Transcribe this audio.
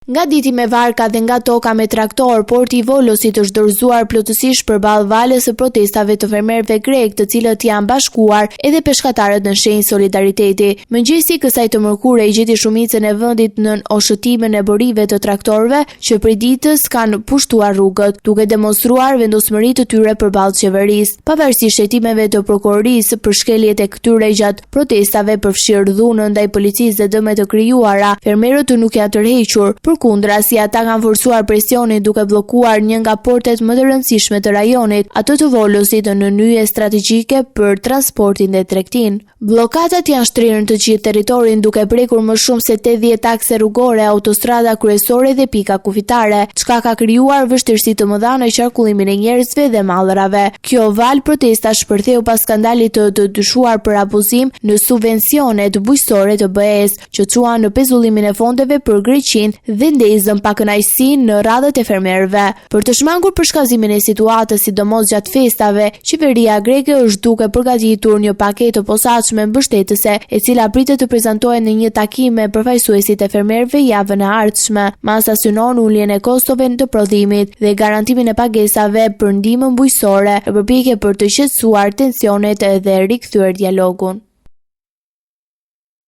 Nga diti me varka dhe nga toka me traktor, porti i Volosit është dorëzuar plotësisht përballë valës së protestave të fermerëve grek, të cilët janë bashkuar edhe peshkatarët në shenjë solidariteti. Mëngjesi kësaj të mërkure i gjeti shumicën e vendit në oshëtimin e borive të traktorëve që prej ditës kanë pushtuar rrugët, duke demonstruar vendosmëri të tyre përballë qeverisë. Pavarësisht hetimeve të prokurorisë për shkeljet e këtyre gjatë protestave përfshirë dhunën ndaj policisë dhe dëmet të krijuara, fermerët nuk janë tërhequr. Përkundra, si ata kanë forcuar presionin duke bllokuar një nga portet më të rëndësishme të rajonit, atë të Volosit, në nyje strategjike për transportin dhe tregtinë. Bllokatat janë shtrirë në të gjithë territorin, duke prekur më shumë se 80 takse rrugore, autostrada kryesore dhe pika kufitare, çka ka krijuar vështirësi të mëdha në qarkullimin e njerëzve dhe mallrave. Kjo val protesta shpërtheu pas skandalit të dyshuar për abuzim në subvencionet bujqësore të BE-s, që çuan në pezullimin e fondeve për Greqinë dhe ndezën pakënaqësinë në radhët e fermerëve. Për të shmangur për shkazimin e situatës, sidomos gjatë festave, qeveria greke është duke përgatitur një paketë të posaçme mbështetëse, e cila pritet të prezantohet në një takim me përfaqësuesit e fermerëve javën e ardhshme. Masa synon uljen e kostove të prodhimit dhe garantimin e pagesave për ndihmën bujqësore, në përpjekje për të qetësuar tensionet dhe rikthyer dialogun.